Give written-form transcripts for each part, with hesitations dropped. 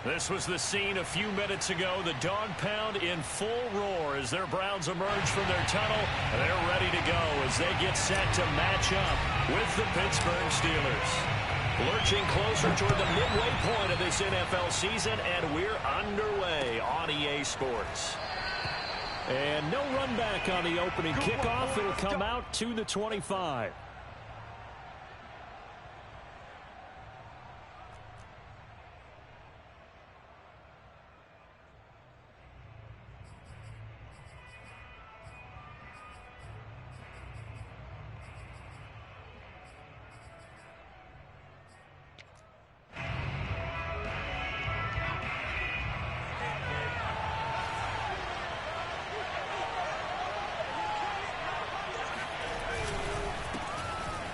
This was the scene a few minutes ago. The dog pound in full roar as their Browns emerge from their tunnel. They're ready to go as they get set to match up with the Pittsburgh Steelers. Lurching closer toward the midway point of this NFL season, and we're underway on EA Sports. And no run back on the opening kickoff. It'll come out to the 25.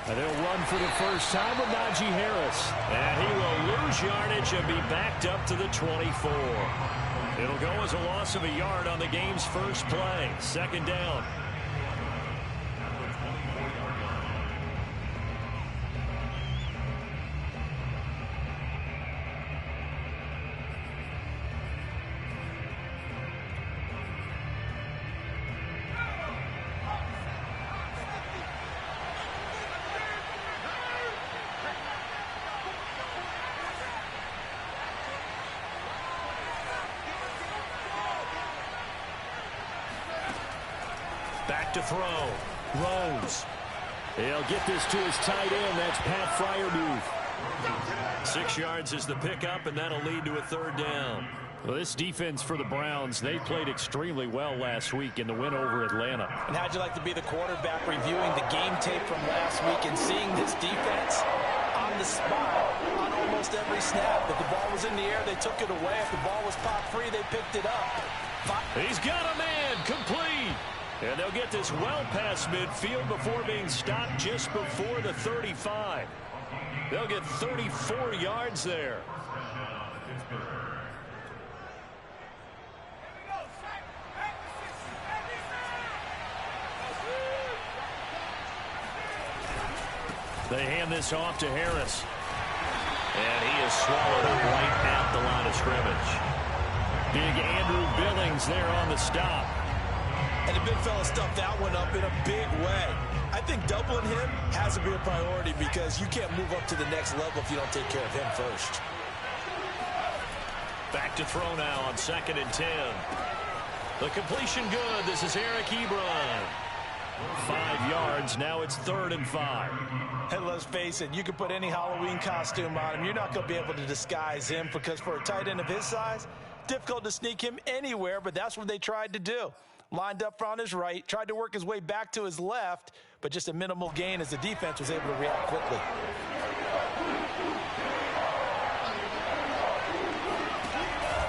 They'll run for the first time with Najee Harris. And he will lose yardage and be backed up to the 24. It'll go as a loss of a yard on the game's first play. Second down. Back to throw. Rose. He'll get this to his tight end. That's Pat Freiermuth. 6 yards is the pickup, and that'll lead to a third down. Well, this defense for the Browns, they played extremely well last week in the win over Atlanta. And how'd you like to be the quarterback reviewing the game tape from last week and seeing this defense on the spot on almost every snap? If the ball was in the air, they took it away. If the ball was pop free, they picked it up. He's got a man. Complete. And they'll get this well past midfield before being stopped just before the 35. They'll get 34 yards there. They hand this off to Harris. And he is swallowed up right at the line of scrimmage. Big Andrew Billings there on the stop. And the big fella stuffed that one up in a big way. I think doubling him has to be a priority because you can't move up to the next level if you don't take care of him first. Back to throw now on 2nd and 10. The completion good. This is Eric Ebron. 5 yards. Now it's 3rd and 5. And let's face it, you can put any Halloween costume on him. You're not going to be able to disguise him because for a tight end of his size, difficult to sneak him anywhere, but that's what they tried to do. Lined up on his right, tried to work his way back to his left, but just a minimal gain as the defense was able to react quickly.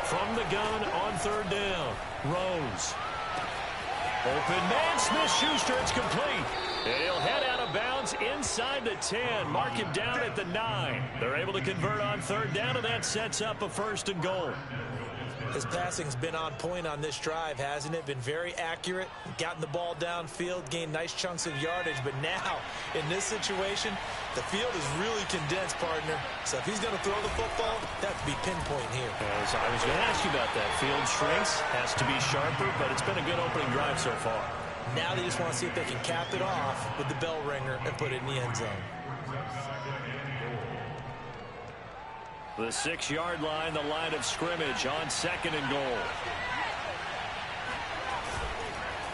From the gun on 3rd down, Rose. Open man, Smith-Schuster, it's complete. And he'll head out of bounds inside the 10. Mark him down at the 9. They're able to convert on 3rd down, and that sets up a 1st and goal. His passing's been on point on this drive, hasn't it? Been very accurate, gotten the ball downfield, gained nice chunks of yardage. But now, in this situation, the field is really condensed, partner. So if he's going to throw the football, that would be pinpoint here. As I was going to ask you about that. Field shrinks, has to be sharper, but it's been a good opening drive so far. Now they just want to see if they can cap it off with the bell ringer and put it in the end zone. The 6-yard line, the line of scrimmage on 2nd and goal.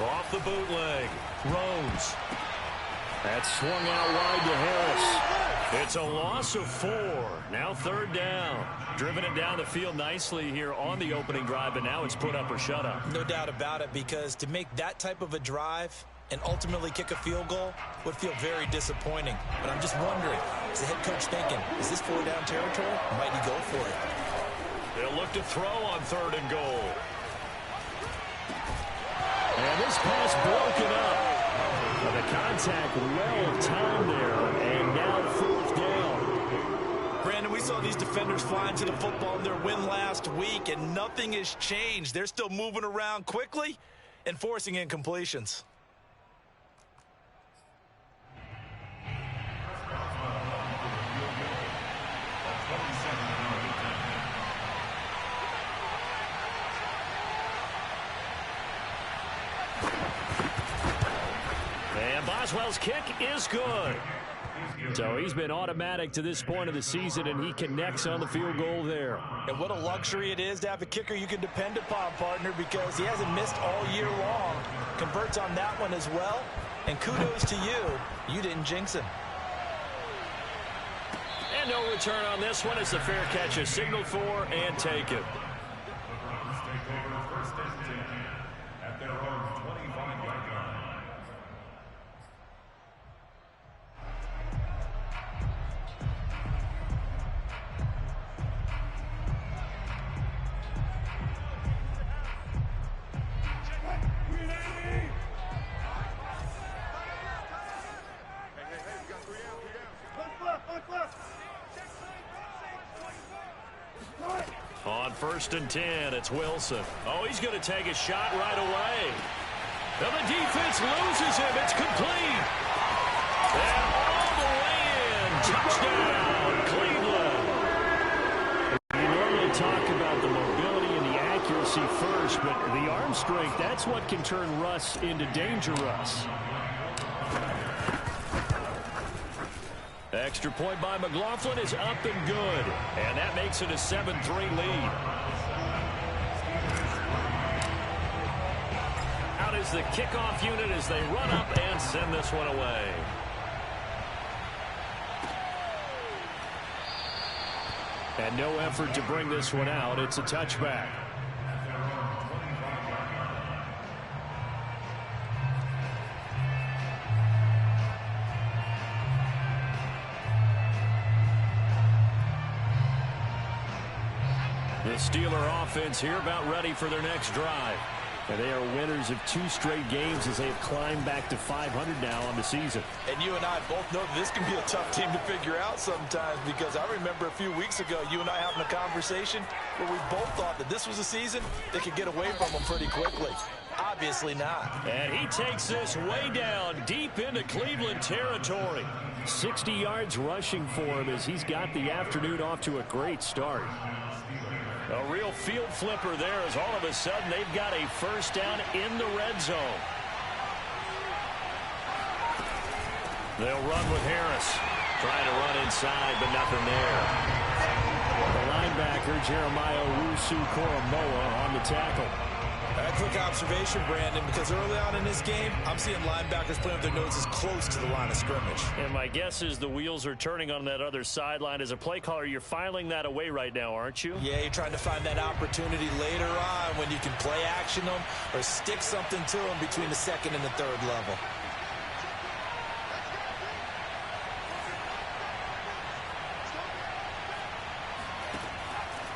Off the bootleg, Rose. That's swung out wide to Harris. It's a loss of 4. Now 3rd down. Driven it down the field nicely here on the opening drive, but now it's put up or shut up. No doubt about it, because to make that type of a drive and ultimately kick a field goal would feel very disappointing. But I'm just wondering, is the head coach thinking, is this 4-down territory? Might he go for it? They'll look to throw on 3rd and goal. And this pass broken up. The contact well timed there, and now 4th down. Brandon, we saw these defenders flying to the football in their win last week, and nothing has changed. They're still moving around quickly and forcing incompletions. Boswell's kick is good. So he's been automatic to this point of the season, and he connects on the field goal there. And what a luxury it is to have a kicker you can depend upon, partner, because he hasn't missed all year long. Converts on that one as well. And kudos to you. You didn't jinx him. And no return on this one. It's a fair catch, is signaled for and taken. On 1st and 10, it's Wilson. Oh, he's going to take a shot right away. And the defense loses him. It's complete. And all the way in. Touchdown, Cleveland. You normally talk about the mobility and the accuracy first, but the arm strength, that's what can turn Russ into danger Russ. Extra point by McLaughlin is up and good. And that makes it a 7-3 lead. Out is the kickoff unit as they run up and send this one away. And no effort to bring this one out. It's a touchback. The Steeler offense here about ready for their next drive. And they are winners of 2 straight games as they have climbed back to 500 now on the season. And you and I both know this can be a tough team to figure out sometimes, because I remember a few weeks ago you and I having a conversation where we both thought that this was a season that could get away from them pretty quickly. Obviously not. And he takes this way down deep into Cleveland territory. 60 yards rushing for him as he's got the afternoon off to a great start. A real field flipper there as all of a sudden they've got a first down in the red zone. They'll run with Harris. Trying to run inside, but nothing there. The linebacker, Jeremiah Owusu-Koramoah, on the tackle. A quick observation, Brandon, because early on in this game, I'm seeing linebackers playing with their noses close to the line of scrimmage. And my guess is the wheels are turning on that other sideline. As a play caller, you're filing that away right now, aren't you? Yeah, you're trying to find that opportunity later on when you can play action them or stick something to them between the second and the third level.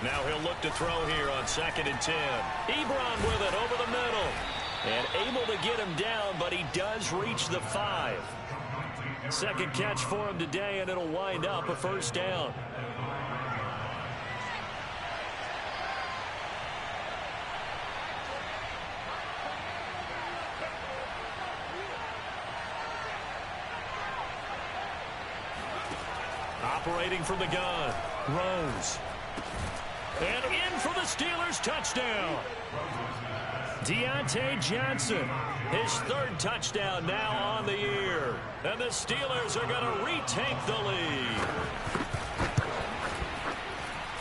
Now he'll look to throw here on 2nd and 10. Ebron with it over the middle. And able to get him down, but he does reach the 5. Second catch for him today, and it'll wind up a first down. Operating from the gun, Rose. And in for the Steelers touchdown. Deontay Johnson, his 3rd touchdown now on the year. And the Steelers are going to retake the lead.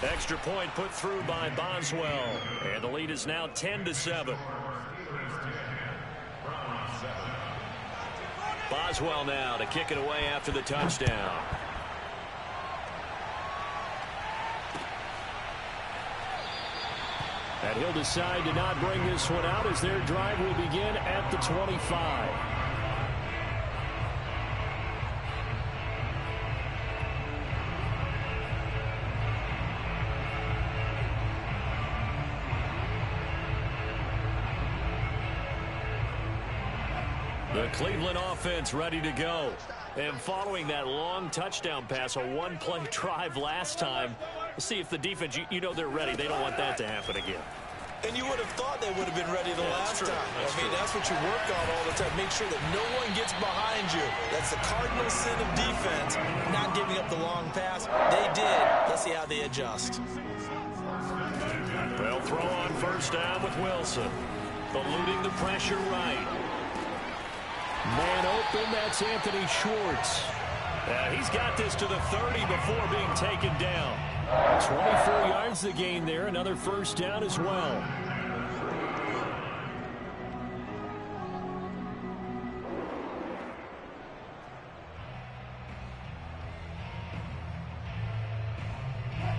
Extra point put through by Boswell. And the lead is now 10-7. Boswell now to kick it away after the touchdown. And he'll decide to not bring this one out as their drive will begin at the 25. The Cleveland offense ready to go. And following that long touchdown pass, a one-play drive last time, we'll see if the defense, you know they're ready. They don't want that to happen again. And you would have thought they would have been ready the last time. That's what you work on all the time. Make sure that no one gets behind you. That's the cardinal sin of defense, not giving up the long pass. They did. Let's see how they adjust. They'll throw on first down with Wilson. Eluding the pressure right. Man open, that's Anthony Schwartz. He's got this to the 30 before being taken down. 24 yards the gain there, another first down as well.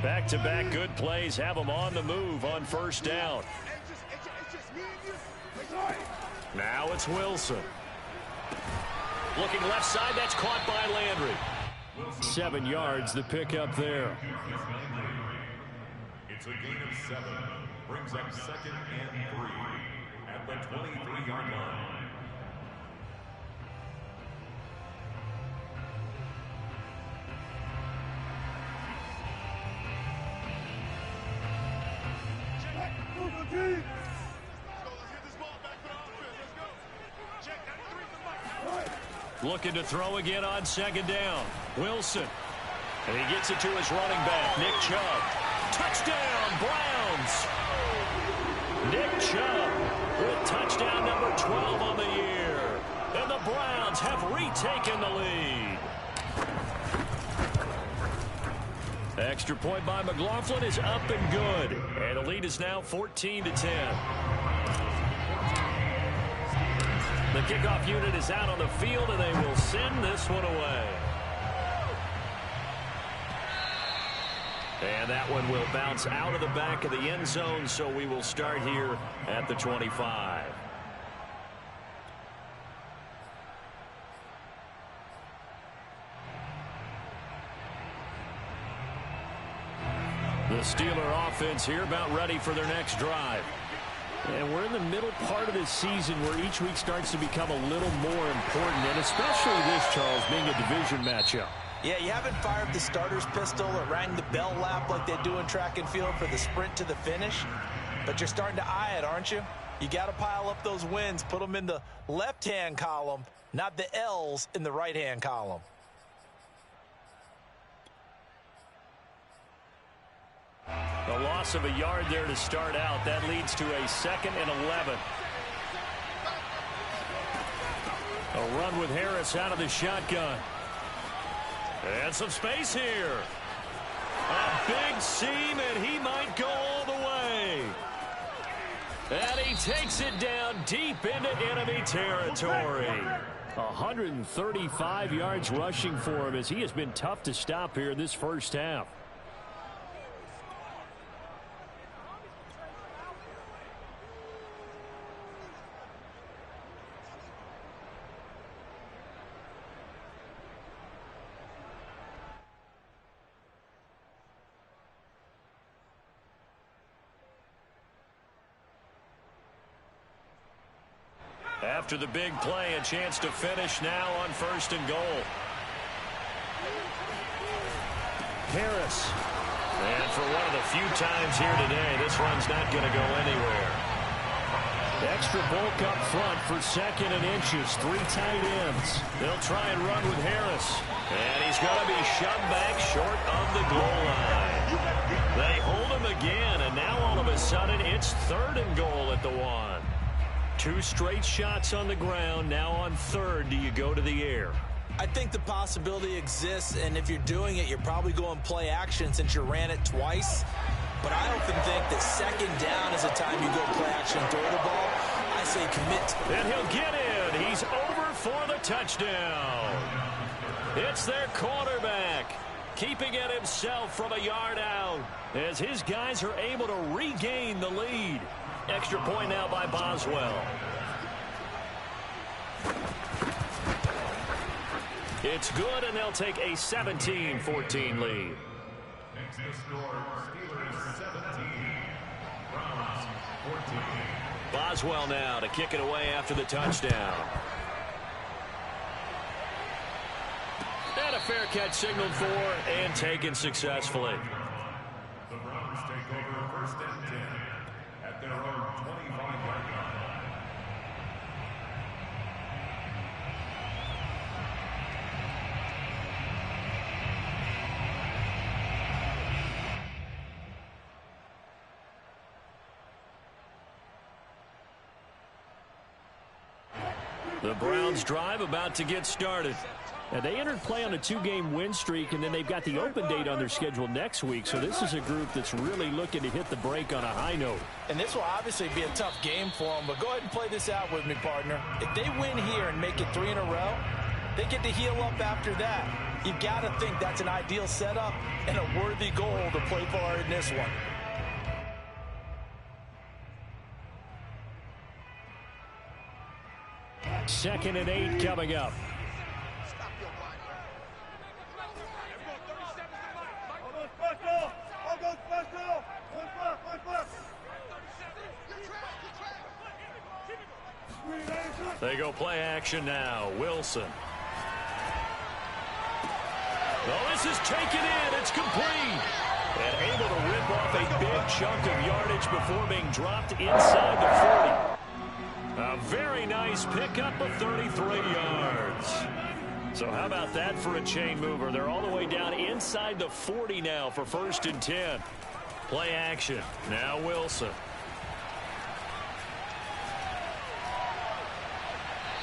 Back-to-back good plays have them on the move on first down. Now it's Wilson. Looking left side, that's caught by Landry. 7 yards, the pickup there. It's a gain of 7. Brings up 2nd and 3 at the 23-yard line. Looking to throw again on 2nd down. Wilson. And he gets it to his running back, Nick Chubb. Touchdown, Browns! Nick Chubb with touchdown number 12 on the year. And the Browns have retaken the lead. Extra point by McLaughlin is up and good. And the lead is now 14-10. The kickoff unit is out on the field, and they will send this one away. And that one will bounce out of the back of the end zone, so we will start here at the 25. The Steeler offense here about ready for their next drive. And we're in the middle part of this season where each week starts to become a little more important, and especially this, Charles, being a division matchup. Yeah, you haven't fired the starter's pistol or rang the bell lap like they do in track and field for the sprint to the finish, but you're starting to eye it, aren't you? You got to pile up those wins, put them in the left-hand column, not the L's in the right-hand column. A loss of a yard there to start out. That leads to a 2nd and 11. A run with Harris out of the shotgun. And some space here. A big seam, and he might go all the way. And he takes it down deep into enemy territory. 135 yards rushing for him as he has been tough to stop here in this first half. After the big play, a chance to finish now on 1st and goal. Harris. And for one of the few times here today, this run's not going to go anywhere. Extra bulk up front for 2nd and inches. 3 tight ends. They'll try and run with Harris. And he's going to be shoved back short of the goal line. They hold him again, and now all of a sudden it's 3rd and goal at the 1. 2 straight shots on the ground. Now on 3rd, do you go to the air? I think the possibility exists, and if you're doing it, you're probably going play action since you ran it twice. But I often think that 2nd down is the time you go play action and throw the ball. I say commit. And he'll get in. He's over for the touchdown. It's their quarterback, keeping it himself from a yard out as his guys are able to regain the lead. Extra point now by Boswell. It's good, and they'll take a 17-14 lead. Next to score, Steelers 17, Browns 14. Boswell now to kick it away after the touchdown. And a fair catch signaled for and taken successfully. The Browns take over 1st and 10 at their own 25-yard line. The Browns drive about to get started. And they entered play on a 2-game win streak, and then they've got the open date on their schedule next week. So this is a group that's really looking to hit the break on a high note. And this will obviously be a tough game for them, but go ahead and play this out with me, partner. If they win here and make it 3 in a row, they get to heal up after that. You've got to think that's an ideal setup and a worthy goal to play for in this one. Second and 8 coming up. They go play action now. Wilson. Oh, this is taken in. It's complete. And able to rip off a big chunk of yardage before being dropped inside the 40. A very nice pickup of 33 yards. So how about that for a chain mover? They're all the way down inside the 40 now for 1st and 10. Play action. Now Wilson.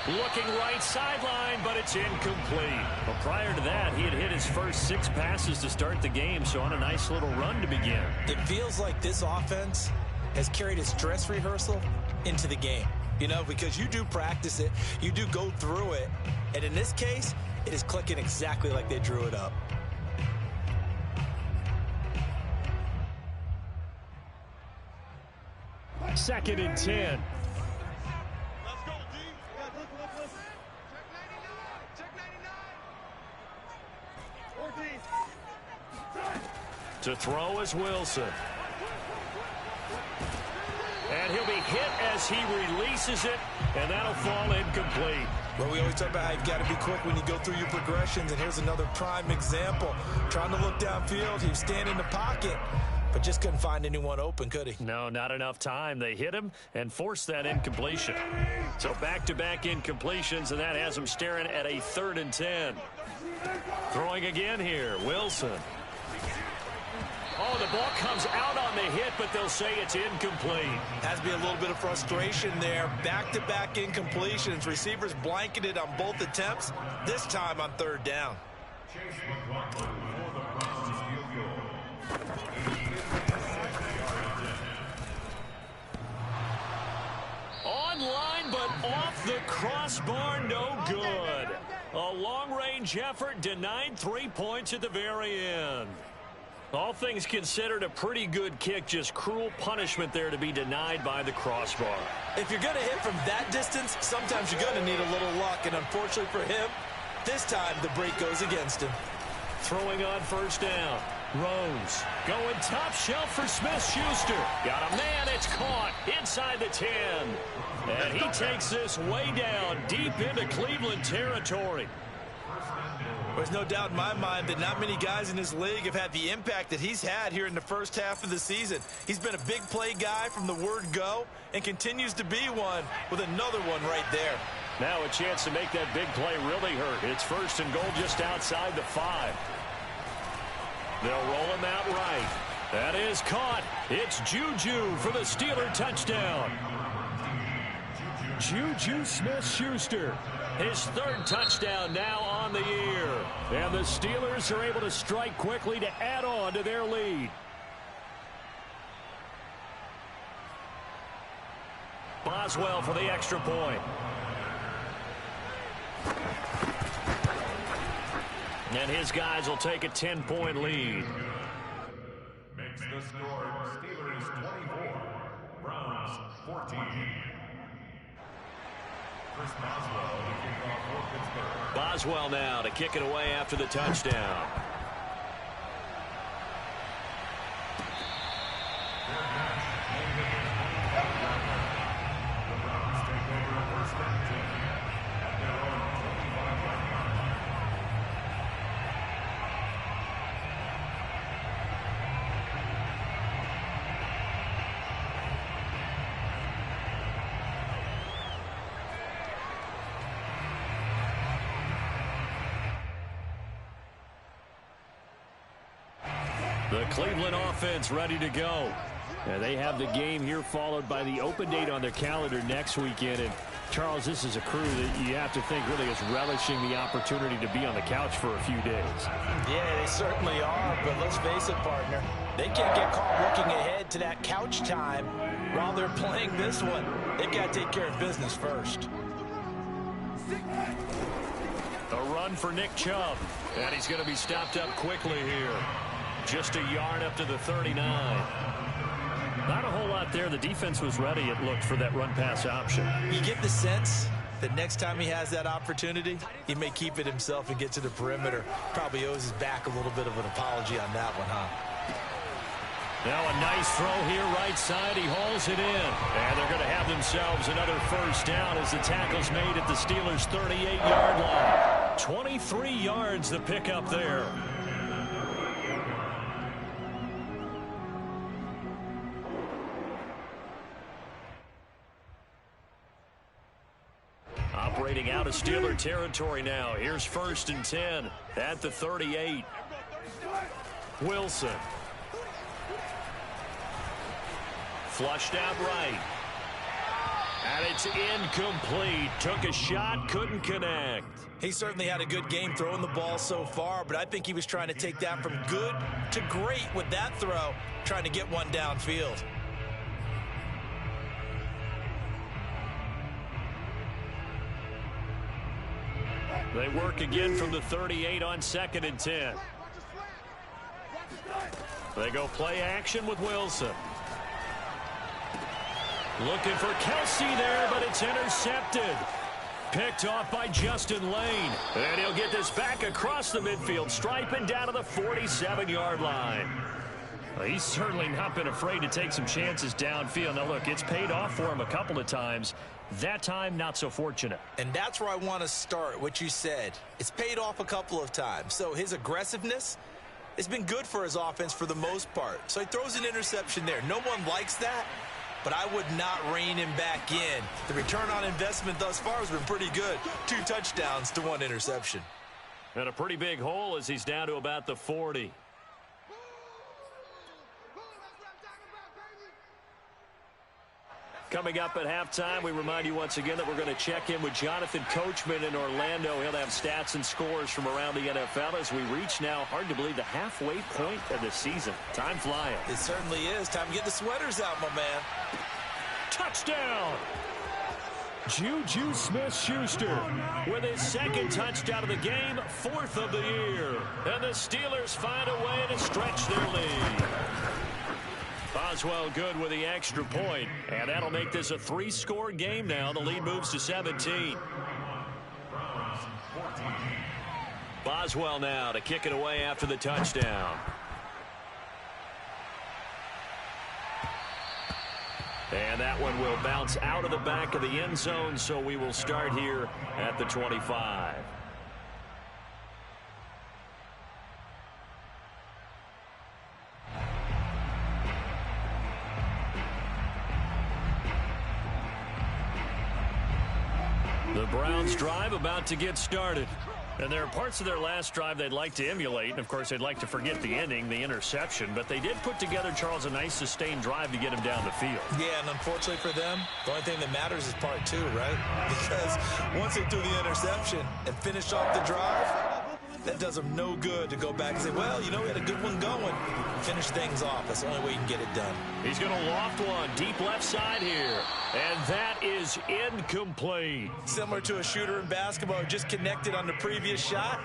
Looking right sideline, but it's incomplete. Well, prior to that, he had hit his first 6 passes to start the game, so on a nice little run to begin. It feels like this offense has carried its dress rehearsal into the game. You know, because you do practice it, you do go through it, and in this case, it is clicking exactly like they drew it up. Second and 10. To throw is Wilson. And he'll be hit as he releases it, and that'll fall incomplete. Well, we always talk about how you've got to be quick when you go through your progressions, and here's another prime example. Trying to look downfield, he was standing in the pocket, but just couldn't find anyone open, could he? No, not enough time. They hit him and forced that incompletion. So back-to-back incompletions, and that has him staring at a 3rd and 10. Throwing again here, Wilson. Oh, the ball comes out on the hit, but they'll say it's incomplete. Has to be a little bit of frustration there. Back-to-back incompletions. Receivers blanketed on both attempts, this time on 3rd down. Online, but off the crossbar, no good. A long-range effort denied 3 points at the very end. All things considered, a pretty good kick, just cruel punishment there to be denied by the crossbar. If you're going to hit from that distance, sometimes you're going to need a little luck, and unfortunately for him, this time the break goes against him. Throwing on 1st down. Rose going top shelf for Smith-Schuster. Got a man, it's caught inside the 10. And he takes this way down deep into Cleveland territory. There's no doubt in my mind that not many guys in this league have had the impact that he's had here in the first half of the season. He's been a big play guy from the word go and continues to be one with another one right there. Now a chance to make that big play really hurt. It's 1st and goal just outside the 5. They'll roll him out right. That is caught. It's Juju for the Steeler touchdown. Juju Smith-Schuster. His 3rd touchdown now on the year. And the Steelers are able to strike quickly to add on to their lead. Boswell for the extra point. And his guys will take a 10-point lead. Makes the score Steelers 24, Browns 14. Chris Boswell to kick off for Pittsburgh. Boswell now to kick it away after the touchdown. The Browns take over 1st and 10 at their own 25-yard line. The Cleveland offense ready to go. And they have the game here followed by the open date on their calendar next weekend. And Charles, this is a crew that you have to think really is relishing the opportunity to be on the couch for a few days. Yeah, they certainly are, but let's face it, partner. They can't get caught looking ahead to that couch time while they're playing this one. They've got to take care of business first. A run for Nick Chubb, and he's going to be stopped up quickly here. Just a yard up to the 39. Not a whole lot there. The defense was ready, it looked, for that run-pass option. You get the sense that next time he has that opportunity, he may keep it himself and get to the perimeter. Probably owes his back a little bit of an apology on that one, huh? Now a nice throw here right side. He hauls it in. And they're going to have themselves another first down as the tackle's made at the Steelers' 38-yard line. 23 yards the pickup there. Operating out of Steeler territory now. Here's 1st and 10 at the 38. Wilson. Flushed out right. And it's incomplete. Took a shot, couldn't connect. He certainly had a good game throwing the ball so far, but I think he was trying to take that from good to great with that throw, trying to get one downfield. They work again from the 38 on 2nd and 10. They go play action with Wilson. Looking for Kelsey there, but it's intercepted. Picked off by Justin Lane. And he'll get this back across the midfield stripe and down to the 47-yard line. Well, he's certainly not been afraid to take some chances downfield. Now, look, it's paid off for him a couple of times. That time, not so fortunate. And that's where I want to start, what you said. It's paid off a couple of times. So his aggressiveness has been good for his offense for the most part. So he throws an interception there. No one likes that, but I would not rein him back in. The return on investment thus far has been pretty good. 2 touchdowns to 1 interception. And a pretty big hole as he's down to about the 40. Coming up at halftime, we remind you once again that we're going to check in with Jonathan Coachman in Orlando. He'll have stats and scores from around the NFL as we reach now, hard to believe, the halfway point of the season. Time flying. It certainly is. Time to get the sweaters out, my man. Touchdown! Juju Smith-Schuster with his 2nd touchdown of the game, 4th of the year. And the Steelers find a way to stretch their lead. Boswell good with the extra point, and that'll make this a 3-score game now. The lead moves to 17. Boswell now to kick it away after the touchdown. And that one will bounce out of the back of the end zone, so we will start here at the 25. The Browns drive about to get started. And there are parts of their last drive they'd like to emulate. And, of course, they'd like to forget the ending, the interception. But they did put together, Charles, a nice sustained drive to get him down the field. Yeah, and unfortunately for them, the only thing that matters is part 2, right? Because once they threw the interception and finished off the drive, that does them no good to go back and say, well, you know, we had a good one going. Finish things off. That's the only way you can get it done. He's going to loft one deep left side here. And that is incomplete. Similar to a shooter in basketball who just connected on the previous shot.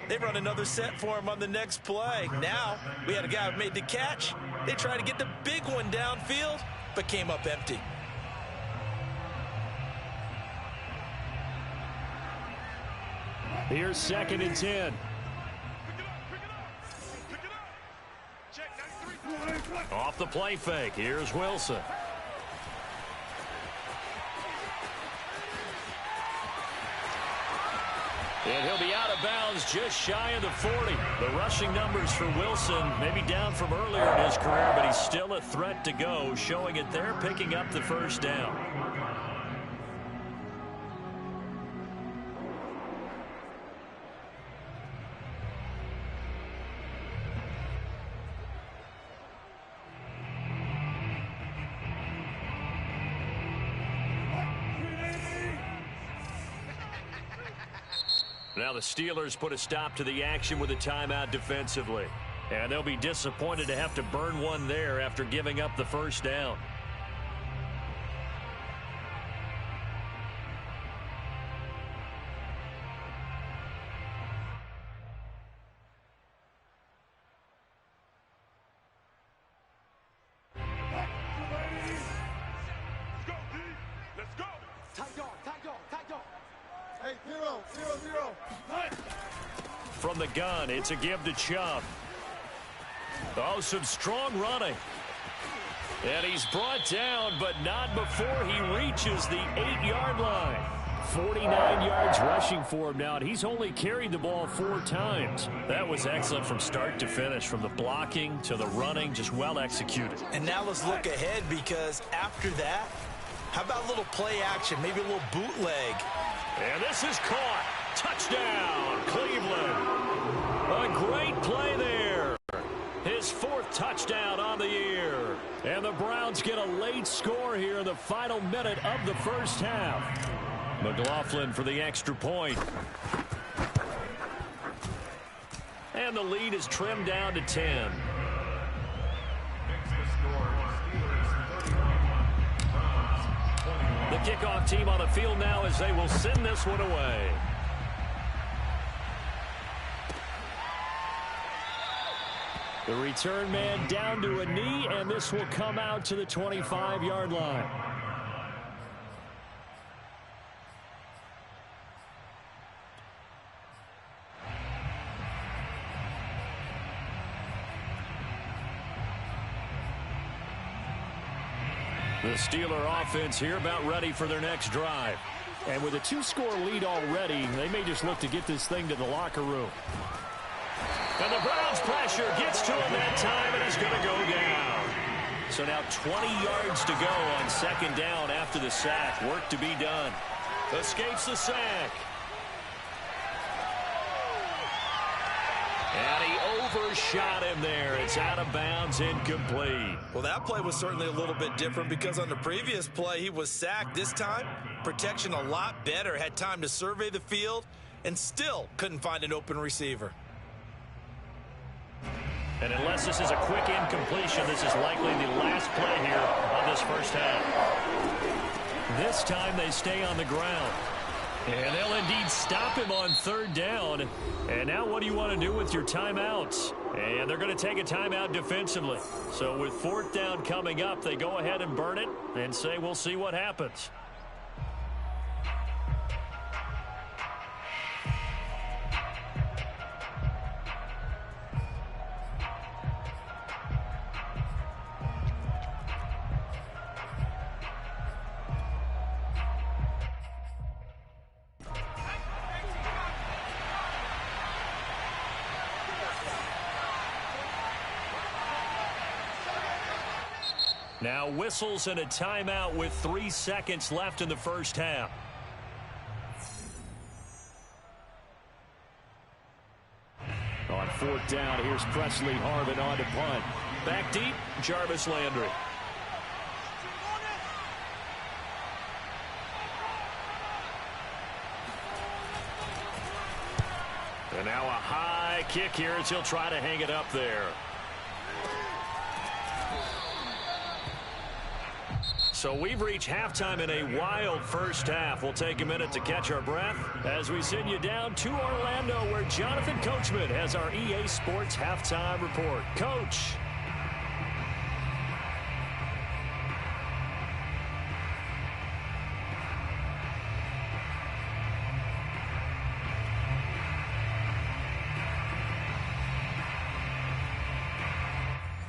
They run another set for him on the next play. Now, we had a guy who made the catch. They tried to get the big one downfield, but came up empty. Here's 2nd and 10. Off the play fake. Here's Wilson. And he'll be out of bounds just shy of the 40. The rushing numbers for Wilson maybe down from earlier in his career, but he's still a threat to go, showing it there, picking up the first down. Now the Steelers put a stop to the action with a timeout defensively. And they'll be disappointed to have to burn one there after giving up the first down. From the gun, it's a give to Chubb. Oh, some strong running. And he's brought down, but not before he reaches the 8-yard line. 49 yards rushing for him now, and he's only carried the ball 4 times. That was excellent from start to finish, from the blocking to the running, just well executed. And now let's look ahead, because after that, how about a little play action, maybe a little bootleg? And this is caught. Touchdown, Cleveland. A great play there. His 4th touchdown on the year. And the Browns get a late score here in the final minute of the first half. McLaughlin for the extra point. And the lead is trimmed down to 10. The kickoff team on the field now as they will send this one away. The return man down to a knee, and this will come out to the 25-yard line. The Steeler offense here about ready for their next drive. And with a 2-score lead already, they may just look to get this thing to the locker room. And the Browns pressure gets to him that time, and he's going to go down. So now 20 yards to go on second down after the sack. Work to be done. Escapes the sack. And he overshot him there. It's out of bounds, incomplete. Well, that play was certainly a little bit different because on the previous play, he was sacked. This time, protection a lot better. Had time to survey the field and still couldn't find an open receiver. And unless this is a quick incompletion, this is likely the last play here of this first half. This time they stay on the ground. And they'll indeed stop him on third down. And now what do you want to do with your timeouts? And they're going to take a timeout defensively. So with 4th down coming up, they go ahead and burn it and say we'll see what happens. Now whistles and a timeout with 3 seconds left in the first half. On 4th down, here's Presley Harvin on to punt. Back deep, Jarvis Landry. And now a high kick here as he'll try to hang it up there. So we've reached halftime in a wild first half. We'll take a minute to catch our breath as we send you down to Orlando, where Jonathan Coachman has our EA Sports halftime report. Coach.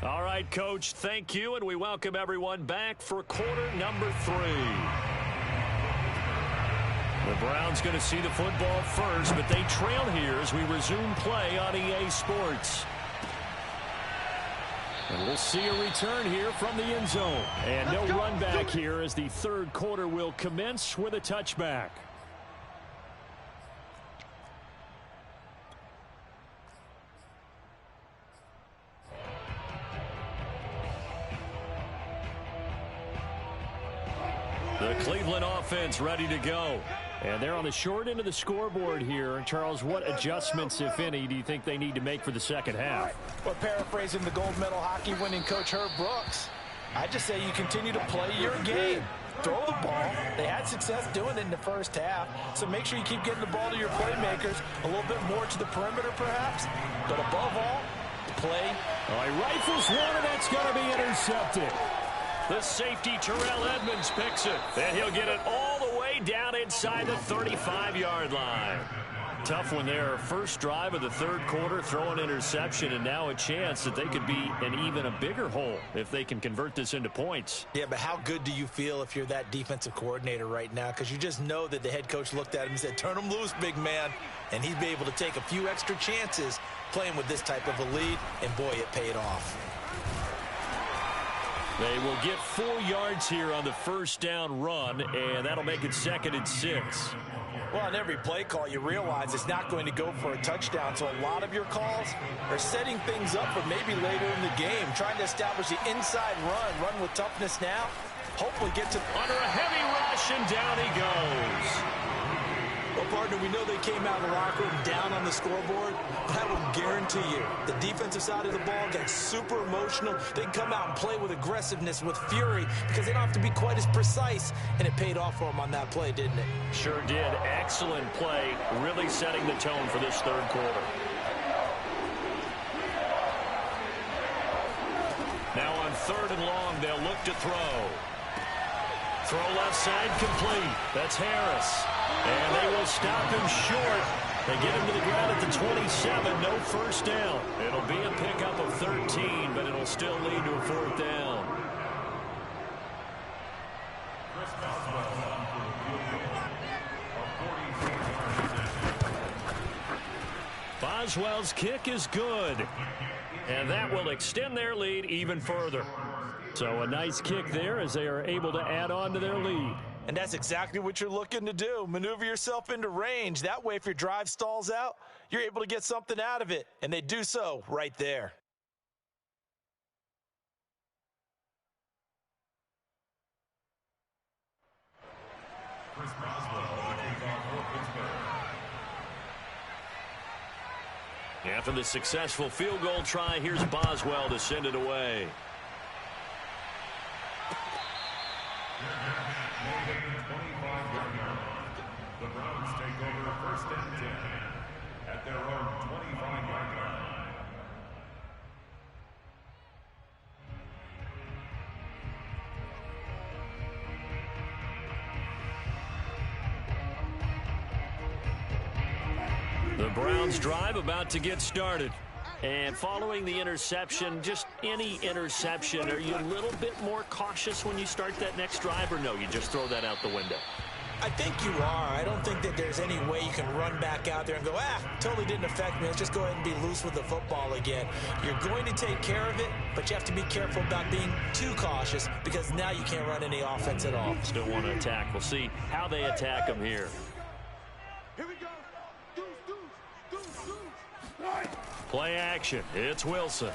All right, Coach, thank you, and we welcome everyone back for quarter number 3. The Browns going to see the football first, but they trail here as we resume play on EA Sports. And we'll see a return here from the end zone. And no run back here as the third quarter will commence with a touchback. The Cleveland offense ready to go. And they're on the short end of the scoreboard here. Charles, what adjustments, if any, do you think they need to make for the second half? Well, paraphrasing the gold medal hockey winning coach Herb Brooks, I just say you continue to play your game. Throw the ball. They had success doing it in the first half, so make sure you keep getting the ball to your playmakers, a little bit more to the perimeter perhaps, but above all, play. All right, rifles one, and that's going to be intercepted. The safety, Terrell Edmonds, picks it, and he'll get it all the way down inside the 35-yard line. Tough one there. First drive of the third quarter, throw an interception, and now a chance that they could be in even a bigger hole if they can convert this into points. Yeah, but how good do you feel if you're that defensive coordinator right now? Because you just know that the head coach looked at him and said, turn him loose, big man. And he'd be able to take a few extra chances playing with this type of a lead, and boy, it paid off. They will get 4 yards here on the first down run, and that'll make it 2nd and 6. Well, on every play call, you realize it's not going to go for a touchdown, so a lot of your calls are setting things up for maybe later in the game, trying to establish the inside run with toughness now, hopefully get to under a heavy rush, and down he goes. Well, partner, we know they came out of the locker room down on the scoreboard, but I will guarantee you the defensive side of the ball got super emotional. They can come out and play with aggressiveness, with fury, because they don't have to be quite as precise, and it paid off for them on that play, didn't it? Sure did. Excellent play, really setting the tone for this third quarter. Now on 3rd and long, they'll look to throw. Throw left side complete. That's Harris. And they will stop him short. They get him to the ground at the 27. No first down. It'll be a pickup of 13, but it'll still lead to a 4th down. Boswell's kick is good. And that will extend their lead even further. So a nice kick there as they are able to add on to their lead. And that's exactly what you're looking to do. Maneuver yourself into range. That way, if your drive stalls out, you're able to get something out of it. And they do so right there. After the successful field goal try, here's Boswell to send it away. The Browns take over 1st and 10 at their own 25-yard line. The Browns drive about to get started. And following the interception, just any interception, are you a little bit more cautious when you start that next drive, or no, you just throw that out the window? I think you are. I don't think that there's any way you can run back out there and go, totally didn't affect me. Let's just go ahead and be loose with the football again. You're going to take care of it, but you have to be careful about being too cautious because now you can't run any offense at all. Still want to attack. We'll see how they attack them here. Here we go. Play action. It's Wilson.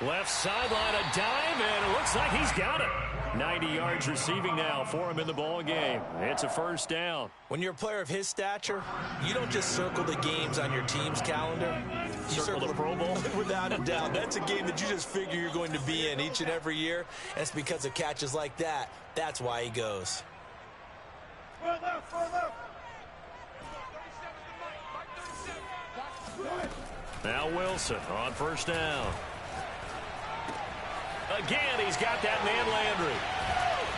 Left sideline, a dive, and it looks like he's got it. 90 yards receiving now for him in the ball game. It's a first down. When you're a player of his stature, you don't just circle the games on your team's calendar. You circle the Pro Bowl? Without a doubt. That's a game that you just figure you're going to be in each and every year. And it's because of catches like that. That's why he goes. Now Wilson on first down. Again, he's got that man Landry.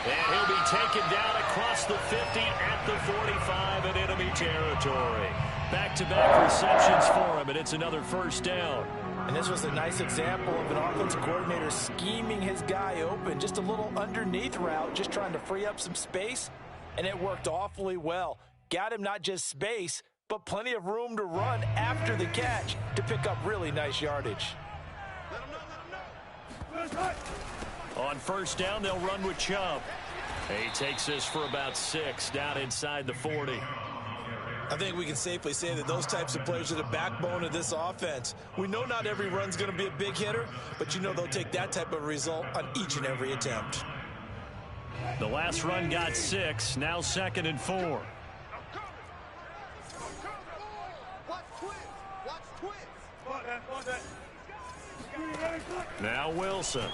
And he'll be taken down across the 50 at the 45 in enemy territory. Back-to-back receptions for him, and it's another first down. And this was a nice example of an offensive coordinator scheming his guy open. Just a little underneath route, just trying to free up some space, and it worked awfully well. Got him not just space, but plenty of room to run after the catch to pick up really nice yardage. On first down, they'll run with Chubb. He takes this for about 6 down inside the 40. I think we can safely say that those types of players are the backbone of this offense. We know not every run's going to be a big hitter, but you know they'll take that type of result on each and every attempt. The last run got 6. Now 2nd and 4. Now Wilson.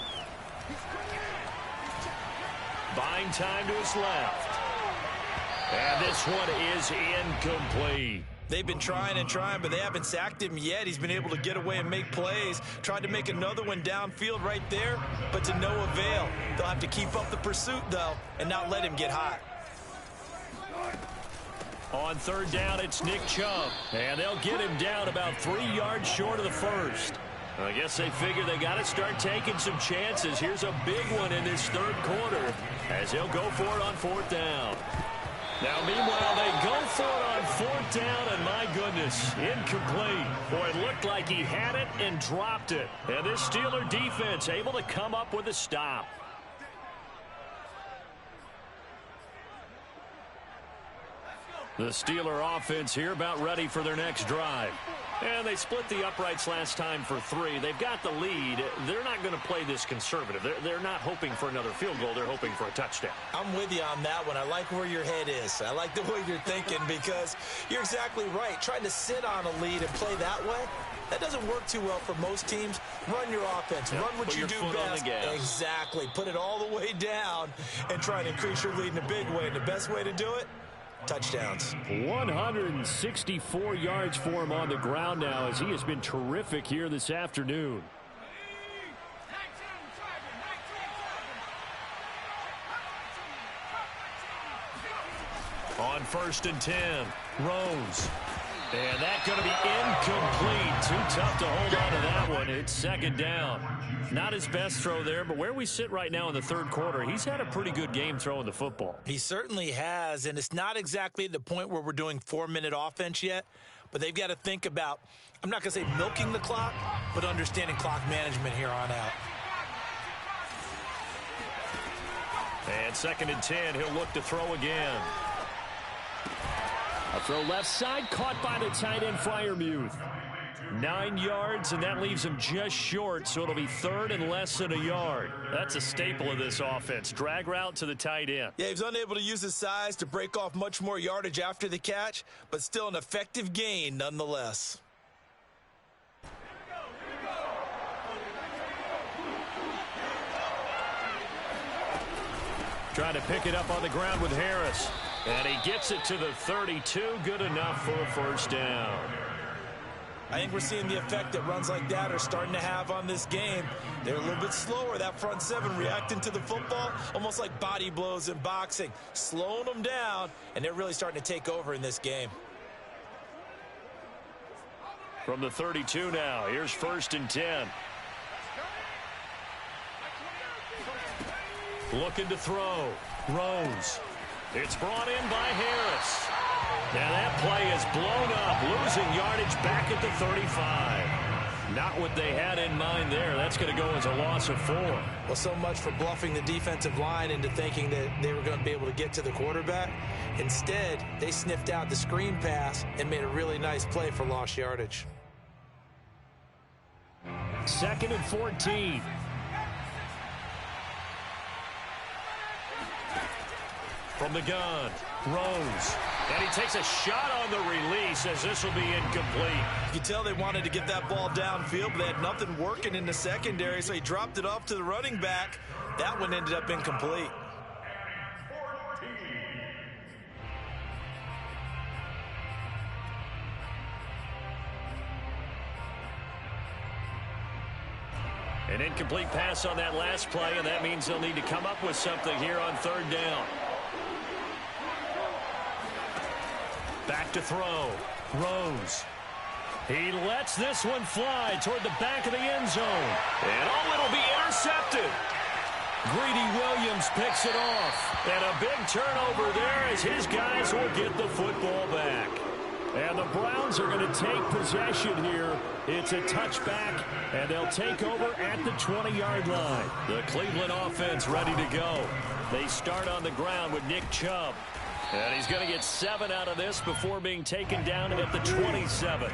Buying time to his left. And this one is incomplete. They've been trying and trying, but they haven't sacked him yet. He's been able to get away and make plays. Tried to make another one downfield right there, but to no avail. They'll have to keep up the pursuit, though, and not let him get hot. On 3rd down, it's Nick Chubb. And they'll get him down about 3 yards short of the first. I guess they figure they got to start taking some chances. Here's a big one in this 3rd quarter as he'll go for it on 4th down. Now, meanwhile, they go for it on 4th down, and my goodness, incomplete. Boy, it looked like he had it and dropped it. And this Steeler defense able to come up with a stop. The Steeler offense here about ready for their next drive. And they split the uprights last time for 3. They've got the lead. They're not going to play this conservative. They're not hoping for another field goal. They're hoping for a touchdown. I'm with you on that one. I like where your head is. I like the way you're thinking because you're exactly right. Trying to sit on a lead and play that way, that doesn't work too well for most teams. Run your offense. Run what you do best. Exactly. Put it all the way down and try to increase your lead in a big way. And the best way to do it, touchdowns. 164 yards for him on the ground now as he has been terrific here this afternoon. On 1st and 10, Rose. And that's going to be incomplete. Too tough to hold on to that one. It's 2nd down. Not his best throw there, but where we sit right now in the 3rd quarter, he's had a pretty good game throwing the football. He certainly has, and it's not exactly the point where we're doing 4-minute offense yet, but they've got to think about, I'm not going to say milking the clock, but understanding clock management here on out. And 2nd and 10, he'll look to throw again. A throw left side, caught by the tight end, Freiermuth. 9 yards, and that leaves him just short, so it'll be 3rd and less than a yard. That's a staple of this offense. Drag route to the tight end. Yeah, he's unable to use his size to break off much more yardage after the catch, but still an effective gain nonetheless. Trying to pick it up on the ground with Harris. And he gets it to the 32. Good enough for a 1st down. I think we're seeing the effect that runs like that are starting to have on this game. They're a little bit slower, that front 7 reacting to the football, almost like body blows in boxing, slowing them down, and they're really starting to take over in this game. From the 32 now, here's 1st and 10. Looking to throw. Rose. It's brought in by Harris. Now that play is blown up, losing yardage back at the 35. Not what they had in mind there. That's going to go as a loss of 4. Well, so much for bluffing the defensive line into thinking that they were going to be able to get to the quarterback. Instead, they sniffed out the screen pass and made a really nice play for lost yardage. 2nd and 14. From the gun, Rose. And he takes a shot on the release as this will be incomplete. You can tell they wanted to get that ball downfield, but they had nothing working in the secondary, so he dropped it off to the running back. That one ended up incomplete. An incomplete pass on that last play, and that means they'll need to come up with something here on 3rd down. Back to throw. Rose. He lets this one fly toward the back of the end zone. And it'll be intercepted. Greedy Williams picks it off. And a big turnover there as his guys will get the football back. And the Browns are going to take possession here. It's a touchback, and they'll take over at the 20-yard line. The Cleveland offense ready to go. They start on the ground with Nick Chubb. And he's going to get 7 out of this before being taken down at the 27.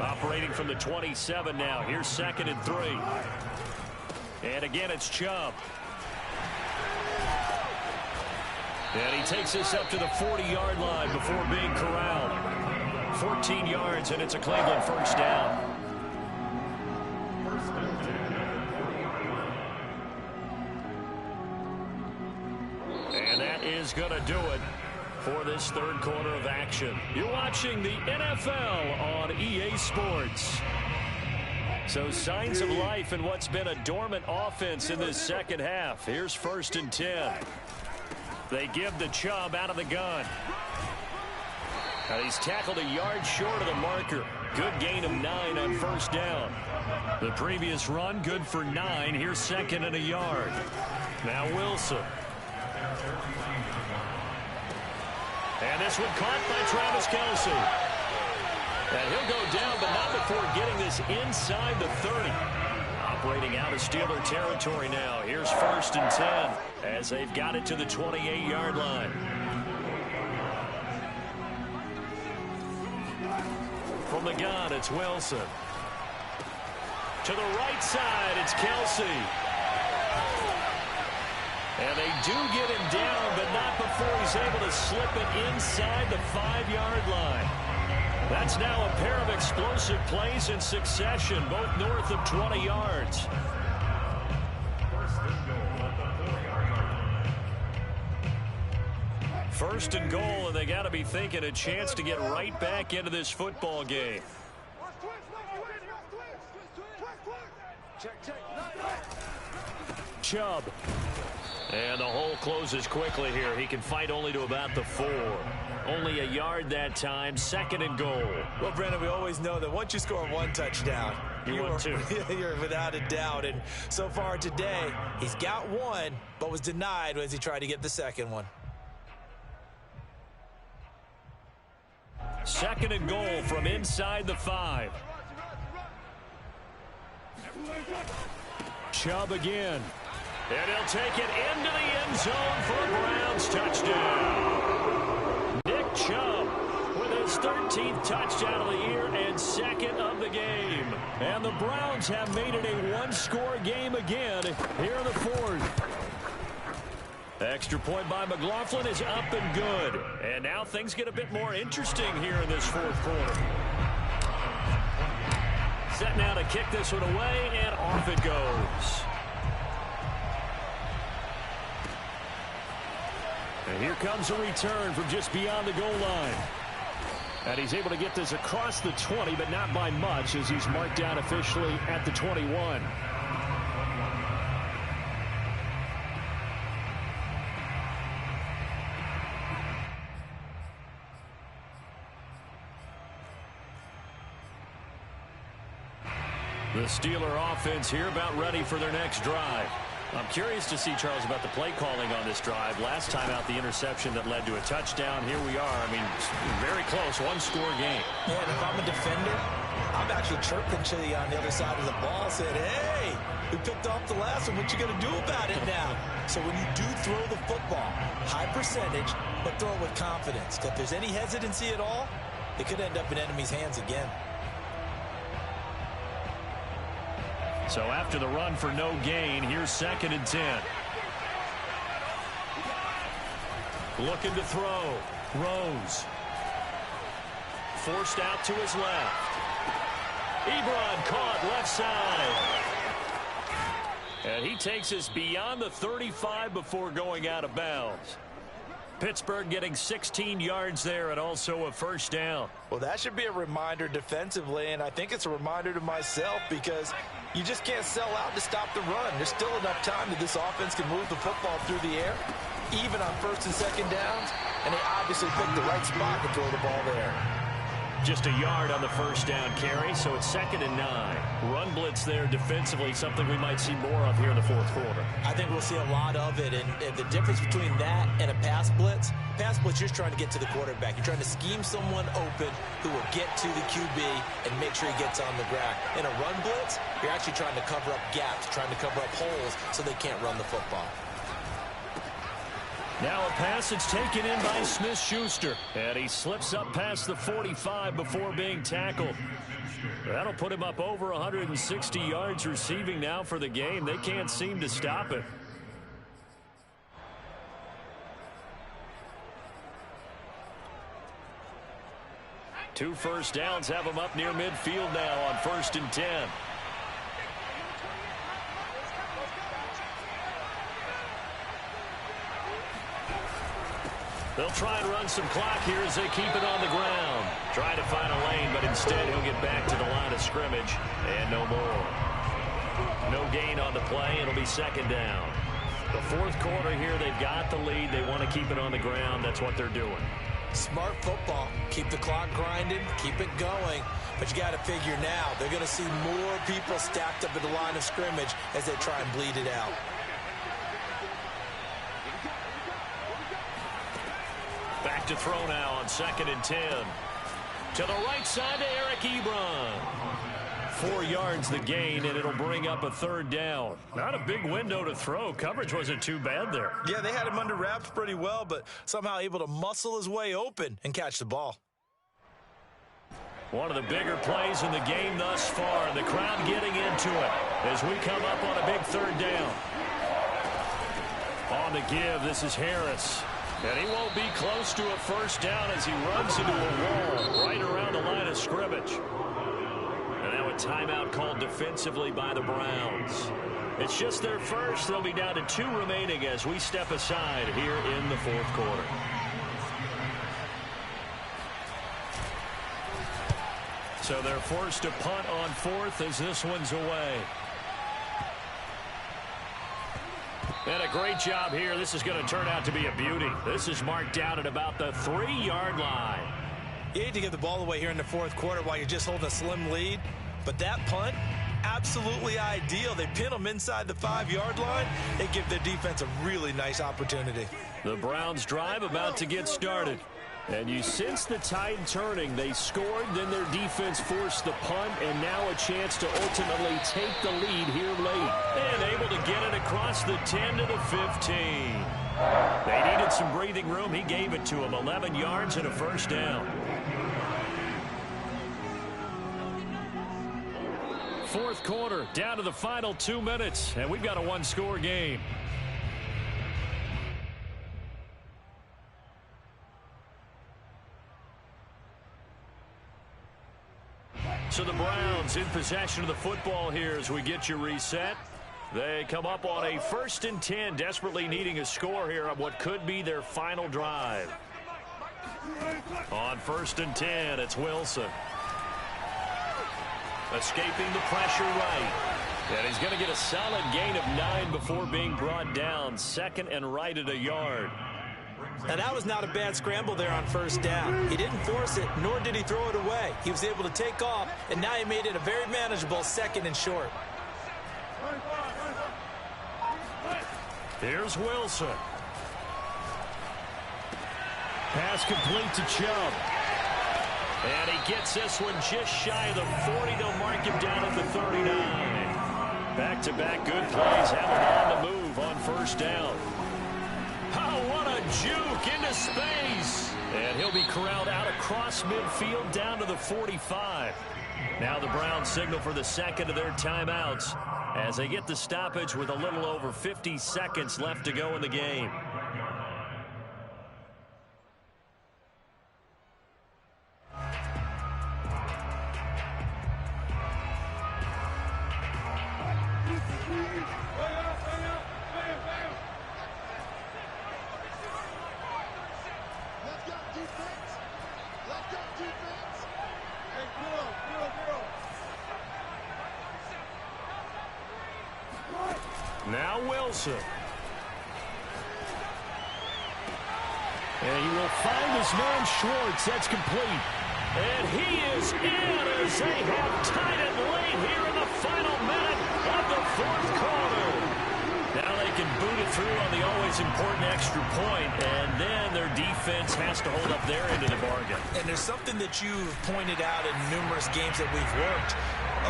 Operating from the 27 now. Here's 2nd and 3. And again, it's Chubb. And he takes this up to the 40-yard line before being corralled. 14 yards, and it's a Cleveland first down. And that is going to do it for this third quarter of action. You're watching the NFL on EA Sports. So signs of life in what's been a dormant offense in this second half. Here's 1st and 10. They give the Chubb out of the gun. He's tackled a yard short of the marker. Good gain of 9 on 1st down. The previous run, good for 9. Here's 2nd and a yard. Now Wilson. And this one caught by Travis Kelce. And he'll go down, but not before getting this inside the 30. Operating out of Steeler territory now. Here's 1st and 10 as they've got it to the 28-yard line. From the gun, it's Wilson. To the right side, it's Kelce. And they do get him down, but not before he's able to slip it inside the 5-yard line. That's now a pair of explosive plays in succession, both north of 20 yards. First and goal, and they got to be thinking a chance to get right back into this football game. Chubb. And the hole closes quickly here. He can fight only to about the 4. Only a yard that time. 2nd and goal. Well, Brendan, we always know that once you score 1 touchdown, you're without a doubt. And so far today, he's got 1, but was denied as he tried to get the 2nd one. 2nd and goal from inside the 5. Chubb again. And he'll take it into the end zone for a Browns touchdown. Nick Chubb with his 13th touchdown of the year and 2nd of the game. And the Browns have made it a 1-score game again here in the 4th. Extra point by McLaughlin is up and good. And now things get a bit more interesting here in this 4th quarter. Set now to kick this one away, and off it goes. And here comes a return from just beyond the goal line. And he's able to get this across the 20, but not by much, as he's marked down officially at the 21. The Steeler offense here about ready for their next drive. I'm curious to see, Charles, about the play calling on this drive. Last time out, the interception that led to a touchdown. Here we are. I mean, very close, 1-score game. Yeah, and if I'm a defender, I'm actually chirping to you on the other side of the ball, saying, hey, we picked off the last one. What you going to do about it now? So when you do throw the football, high percentage, but throw it with confidence. If there's any hesitancy at all, it could end up in enemy's hands again. So after the run for no gain, here's 2nd and 10. Looking to throw. Rose. Forced out to his left. Ebron caught left side. And he takes us beyond the 35 before going out of bounds. Pittsburgh getting 16 yards there and also a 1st down. Well, that should be a reminder defensively, and I think it's a reminder to myself because you just can't sell out to stop the run. There's still enough time that this offense can move the football through the air, even on 1st and 2nd downs, and they obviously picked the right spot to throw the ball there. Just a yard on the 1st down carry, so it's 2nd and 9. Run blitz there defensively, something we might see more of here in the 4th quarter. I think we'll see a lot of it, and the difference between that and a pass blitz, you're just trying to get to the quarterback. You're trying to scheme someone open who will get to the QB and make sure he gets on the ground. In a run blitz, you're actually trying to cover up gaps, trying to cover up holes so they can't run the football. Now a pass that's taken in by Smith-Schuster. And he slips up past the 45 before being tackled. That'll put him up over 160 yards receiving now for the game. They can't seem to stop it. 2 first downs have them up near midfield now on 1st and 10. They'll try and run some clock here as they keep it on the ground. Trying to find a lane, but instead he'll get back to the line of scrimmage. And no more. No gain on the play. It'll be 2nd down. The 4th quarter here, they've got the lead. They want to keep it on the ground. That's what they're doing. Smart football. Keep the clock grinding. Keep it going. But you got to figure now, they're going to see more people stacked up at the line of scrimmage as they try and bleed it out. Back to throw now on 2nd and 10. To the right side to Eric Ebron. 4 yards the gain, and it'll bring up a 3rd down. Not a big window to throw. Coverage wasn't too bad there. Yeah, they had him under wraps pretty well, but somehow able to muscle his way open and catch the ball. One of the bigger plays in the game thus far, and the crowd getting into it as we come up on a big 3rd down. On the give, this is Harris. And he won't be close to a 1st down as he runs into a wall right around the line of scrimmage. And now a timeout called defensively by the Browns. It's just their first. They'll be down to 2 remaining as we step aside here in the 4th quarter. So they're forced to punt on 4th as this one's away. And a great job here. This is going to turn out to be a beauty. This is marked down at about the 3-yard line. You hate to give the ball away here in the 4th quarter while you're just holding a slim lead. But that punt, absolutely ideal. They pin them inside the 5-yard line. They give their defense a really nice opportunity. The Browns drive about to get started. And you sense the tide turning. They scored, then their defense forced the punt, and now a chance to ultimately take the lead here late. And able to get it across the 10 to the 15. They needed some breathing room. He gave it to them. 11 yards and a 1st down. 4th quarter, down to the final 2 minutes, and we've got a 1-score game. So the Browns in possession of the football here as we get you reset. They come up on a 1st and 10, desperately needing a score here on what could be their final drive. On 1st and 10, it's Wilson. Escaping the pressure right. And he's going to get a solid gain of 9 before being brought down. 2nd and right at a yard. And that was not a bad scramble there on 1st down. He didn't force it, nor did he throw it away. He was able to take off, and now he made it a very manageable 2nd and short. Here's Wilson. Pass complete to Chubb. And he gets this one just shy of the 40. They'll mark him down at the 39. Back-to-back good plays have him on the move on 1st down. Oh, what a juke into space. And he'll be corralled out across midfield down to the 45. Now the Browns signal for the 2nd of their timeouts as they get the stoppage with a little over 50 seconds left to go in the game. Now Wilson. And he will find his man Schwartz. That's complete. And he is in as they have tied it late here in the final minute of the 4th quarter. Now they can boot it through on the always important extra point, and then their defense has to hold up their end of the bargain. And there's something that you've pointed out in numerous games that we've worked.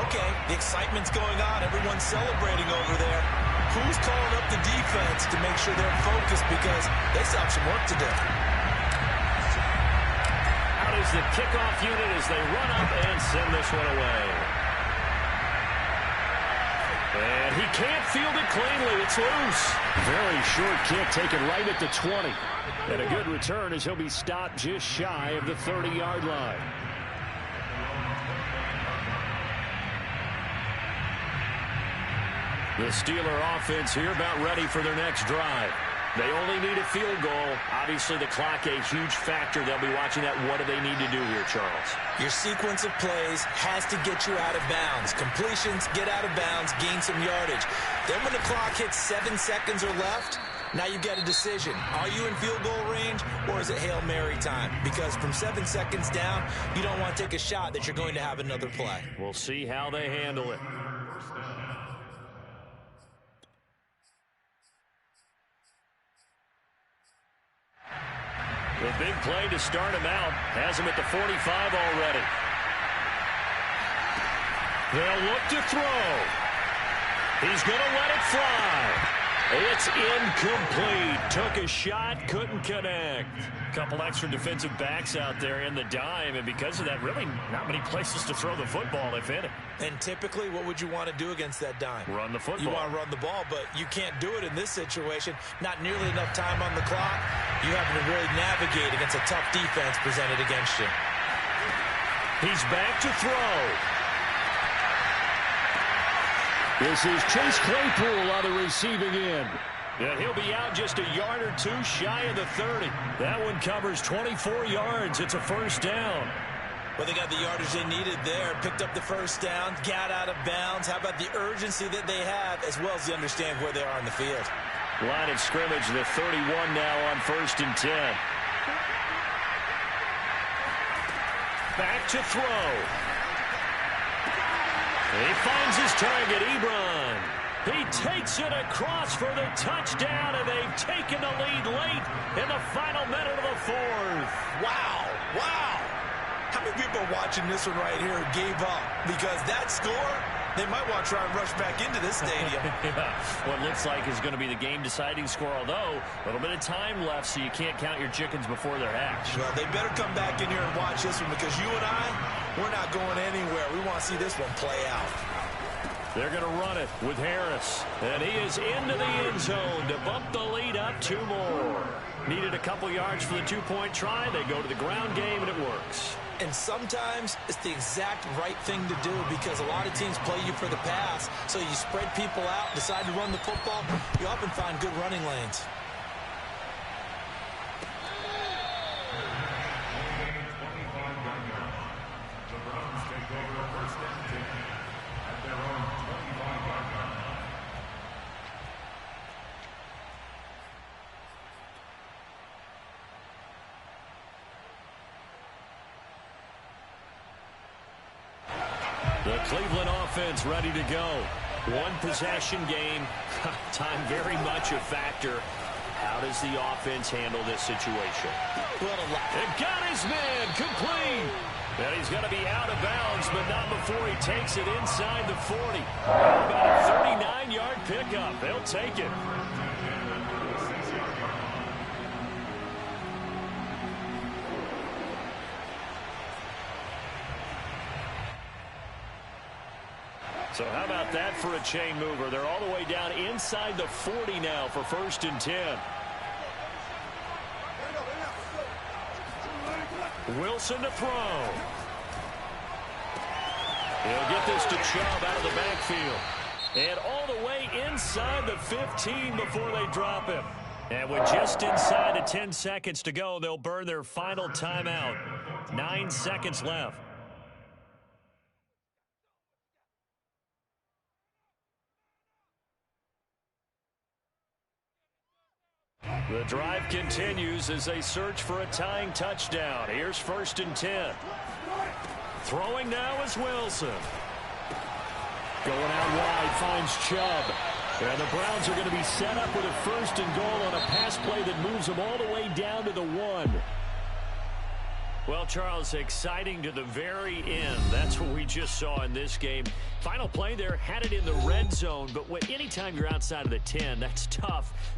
Okay, the excitement's going on. Everyone's celebrating over there. Who's calling up the defense to make sure they're focused because they still have some work to do? Out is the kickoff unit as they run up and send this one away. And he can't field it cleanly. It's loose. Very short kick taken right at the 20. And a good return as he'll be stopped just shy of the 30-yard line. The Steeler offense here about ready for their next drive. They only need a field goal. Obviously, the clock a huge factor. They'll be watching that. What do they need to do here, Charles? Your sequence of plays has to get you out of bounds. Completions, get out of bounds, gain some yardage. Then when the clock hits 7 seconds or left, now you've got a decision. Are you in field goal range, or is it Hail Mary time? Because from 7 seconds down, you don't want to take a shot that you're going to have another play. We'll see how they handle it. The big play to start him out has him at the 45 already. They'll look to throw. He's going to let it fly. It's incomplete. Took a shot, couldn't connect. Couple extra defensive backs out there in the dime, and because of that, really not many places to throw the football, if any. And typically, what would you want to do against that dime? Run the football. You want to run the ball, but you can't do it in this situation. Not nearly enough time on the clock. You having to really navigate against a tough defense presented against you. He's back to throw. This is Chase Claypool on the receiving end. Yeah, he'll be out just a yard or two shy of the 30. That one covers 24 yards. It's a first down. Well, they got the yardage they needed there. Picked up the first down, got out of bounds. How about the urgency that they have, as well as the understand where they are on the field? Line of scrimmage, the 31 now on 1st and 10. Back to throw. He finds his target, Ebron. He takes it across for the touchdown, and they've taken the lead late in the final minute of the 4th. Wow, wow. How many people are watching this one right here who gave up? Because that score, they might want to try and rush back into this stadium. Yeah, what looks like is going to be the game-deciding score, although a little bit of time left, so you can't count your chickens before they're hatched. Well, they better come back in here and watch this one, because you and I, we're not going anywhere. We want to see this one play out. They're going to run it with Harris. And he is into the end zone to bump the lead up 2 more. Needed a couple yards for the 2-point try. They go to the ground game, and it works. And sometimes it's the exact right thing to do, because a lot of teams play you for the pass. So you spread people out, decide to run the football. You often find good running lanes. The Cleveland offense ready to go. One possession game. Time very much a factor. How does the offense handle this situation? It got his man complete. And he's going to be out of bounds, but not before he takes it inside the 40. About a 39-yard pickup. They'll take it. So how about that for a chain mover? They're all the way down inside the 40 now for 1st and 10. Wilson to throw. He'll get this to Chubb out of the backfield. And all the way inside the 15 before they drop him. And with just inside of 10 seconds to go, they'll burn their final timeout. 9 seconds left. The drive continues as they search for a tying touchdown. Here's 1st and 10. Throwing now is Wilson. Going out wide, finds Chubb. And the Browns are going to be set up with a 1st and goal on a pass play that moves them all the way down to the 1. Well, Charles, exciting to the very end. That's what we just saw in this game. Final play there, had it in the red zone, but anytime you're outside of the 10, that's tough.